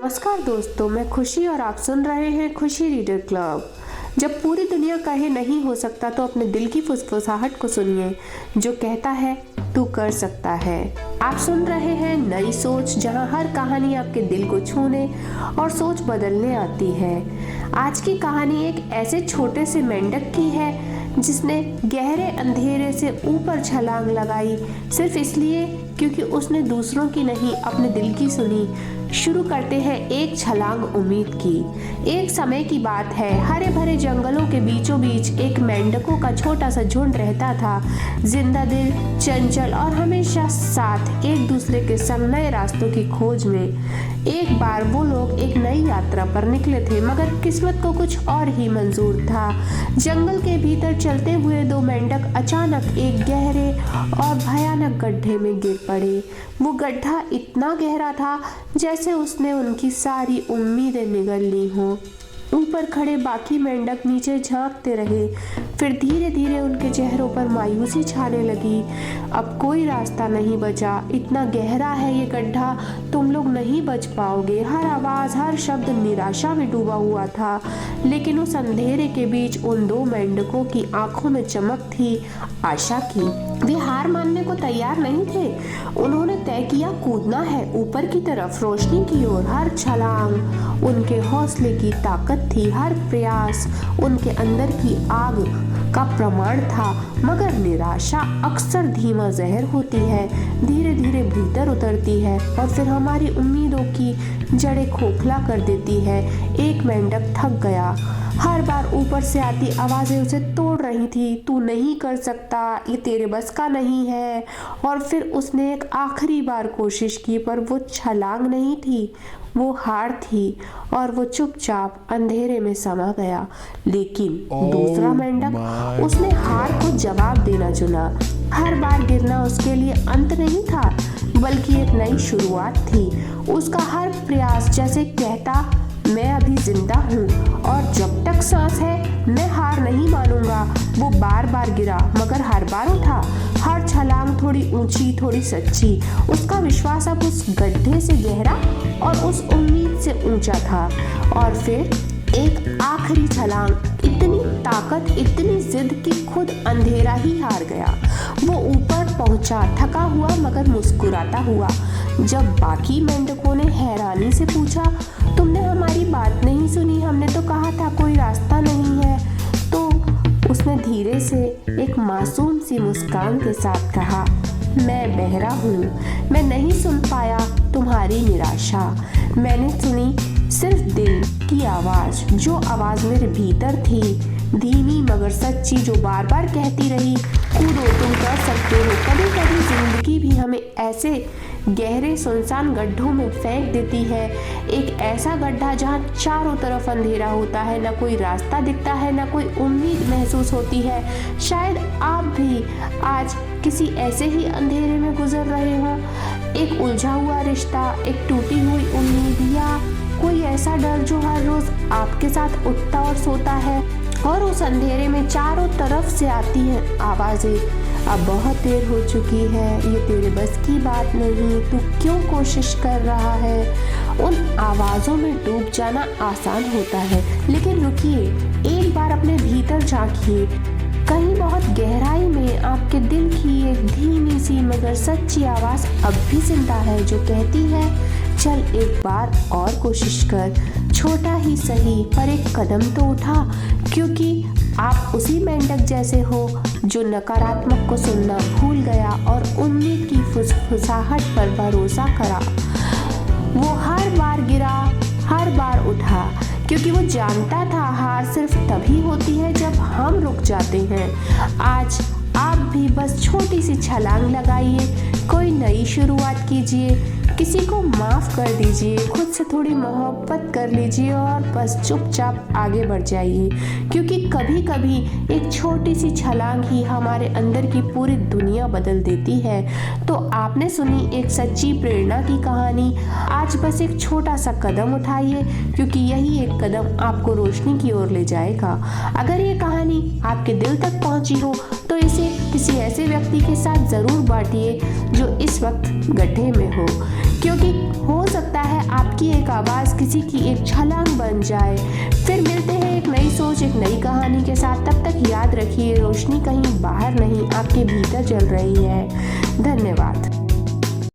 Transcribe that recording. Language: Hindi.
नमस्कार दोस्तों, मैं खुशी और आप सुन रहे हैं खुशी रीडर क्लब। जब पूरी दुनिया कहे नहीं हो सकता तो अपने दिल की फुसफुसाहट को सुनिए जो कहता है तू कर सकता है। आप सुन रहे हैं नई सोच, जहां हर कहानी आपके दिल को छूने और सोच बदलने आती है। आज की कहानी एक ऐसे छोटे से मेंढक की है जिसने गहरे अंधेरे से ऊपर छलांग लगाई, सिर्फ इसलिए क्योंकि उसने दूसरों की नहीं अपने दिल की सुनी। शुरू करते हैं एक छलांग उम्मीद की। एक समय की बात है, हरे भरे जंगलों के बीचों बीच एक मेंढकों का छोटा सा झुंड रहता था। जिंदा दिल, चंचल और हमेशा साथ एक दूसरे के संग नए रास्तों की खोज में। एक बार वो लोग एक नई यात्रा पर निकले थे, मगर किस्मत को कुछ और ही मंजूर था। जंगल के भीतर चलते हुए दो मेंढक अचानक एक गहरे और भयानक गड्ढे में गिर पड़े। वो गड्ढा इतना गहरा था जैसे उसने उनकी सारी उम्मीदें निगल ली हों। ऊपर खड़े बाकी मेंढक नीचे झांकते रहे, फिर धीरे धीरे उनके चेहरों पर मायूसी छाने लगी। अब कोई रास्ता नहीं बचा, इतना गहरा है ये गड्ढा, तुम लोग नहीं बच पाओगे। हर आवाज, हर शब्द निराशा में डूबा हुआ था। लेकिन उस अंधेरे के बीच उन दो मेंढकों की आंखों में चमक थी, आशा की। वे हार मानने को तैयार नहीं थे। उन्होंने तय किया कूदना है ऊपर की तरफ, रोशनी की ओर। हर छलांग उनके हौसले की ताकत थी, हर प्रयास उनके अंदर की आग का प्रमाण था। मगर निराशा अक्सर धीमा जहर होती है, धीरे धीरे भीतर उतरती है और फिर हमारी उम्मीदों की जड़ें खोखला कर देती है। एक मेंढक थक गया। हर बार ऊपर से आती आवाजें उसे तोड़ रही थी, तू नहीं कर सकता, ये तेरे बस का नहीं है। और फिर उसने एक आखिरी बार कोशिश की, पर वो छलांग नहीं थी, वो हार थी और वो चुपचाप अंधेरे में समा गया। लेकिन दूसरा मेंढक, उसने हार को जवाब देना चुना। हर बार गिरना उसके लिए अंत नहीं था, बल्कि एक नई शुरुआत थी। उसका हर प्रयास जैसे कहता, मैं अभी जिंदा हूँ और जब तक सांस है मैं हार नहीं मानूंगा। वो बार बार गिरा, मगर हर बार उठा। हर छलांग थोड़ी ऊंची, थोड़ी सच्ची। उसका विश्वास अब उस गड्ढे से गहरा और उस उम्मीद से ऊंचा था। और फिर एक आखिरी छलांग, इतनी ताकत, इतनी जिद कि खुद अंधेरा ही हार गया। वो ऊपर पहुंचा, थका हुआ मगर मुस्कुराता हुआ। जब बाकी मेंढकों ने हैरानी से पूछा, तुमने हमारी बात नहीं सुनी, हमने तो कहा था कोई रास्ता नहीं है, तो उसने धीरे से एक मासूम सी मुस्कान के साथ कहा, मैं बहरा हूँ, मैं नहीं सुन पाया तुम्हारी निराशा। मैंने सुनी सिर्फ दिल की आवाज, जो आवाज मेरे भीतर थी, धीमी मगर सच्ची, जो बार बार कहती रही, कूदो, तुम कर सकते हो। कभी कभी जिंदगी भी हमें ऐसे गहरे सुनसान गड्ढों में फेंक देती है। एक ऐसा गड्ढा जहाँ चारों तरफ अंधेरा होता है, ना कोई रास्ता दिखता है, ना कोई उम्मीद महसूस होती है। शायद आप भी आज किसी ऐसे ही अंधेरे में गुजर रहे हो। एक उलझा हुआ रिश्ता, एक टूटी हुई उम्मीद, या कोई ऐसा डर जो हर रोज आपके साथ उठता और सोता है। और उस अंधेरे में चारों तरफ से आती हैं आवाजें, अब बहुत देर हो चुकी है, ये तेरे बस की बात नहीं, तू क्यों कोशिश कर रहा है। उन आवाजों में डूब जाना आसान होता है, लेकिन रुकिए, एक बार अपने भीतर झांकिए। कहीं बहुत गहराई में आपके दिल की एक धीमी सी मगर सच्ची आवाज अब भी जिंदा है, जो कहती है, चल एक बार और कोशिश कर, छोटा ही सही पर एक कदम तो उठा। क्योंकि आप उसी मेंढक जैसे हो जो नकारात्मक को सुनना भूल गया और उम्मीद की फुसफुसाहट पर भरोसा करा। वो हर बार गिरा, हर बार उठा, क्योंकि वो जानता था हार सिर्फ तभी होती है जब हम रुक जाते हैं। आज आप भी बस छोटी सी छलांग लगाइए, कोई नई शुरुआत कीजिए, किसी को माफ कर दीजिए, खुद से थोड़ी मोहब्बत कर लीजिए और बस चुपचाप आगे बढ़ जाइए। क्योंकि कभी कभी एक छोटी सी छलांग ही हमारे अंदर की पूरी दुनिया बदल देती है। तो आपने सुनी एक सच्ची प्रेरणा की कहानी। आज बस एक छोटा सा कदम उठाइए, क्योंकि यही एक कदम आपको रोशनी की ओर ले जाएगा। अगर ये कहानी आपके दिल तक पहुंची हो तो इसे किसी ऐसे व्यक्ति के साथ जरूर बांटिए जो इस वक्त गड्ढे में हो, क्योंकि हो सकता सकता है आपकी एक आवाज़ किसी की एक छलांग बन जाए। फिर मिलते हैं एक नई सोच, एक नई कहानी के साथ। तब तक याद रखिए, रोशनी कहीं बाहर नहीं, आपके भीतर जल रही है। धन्यवाद।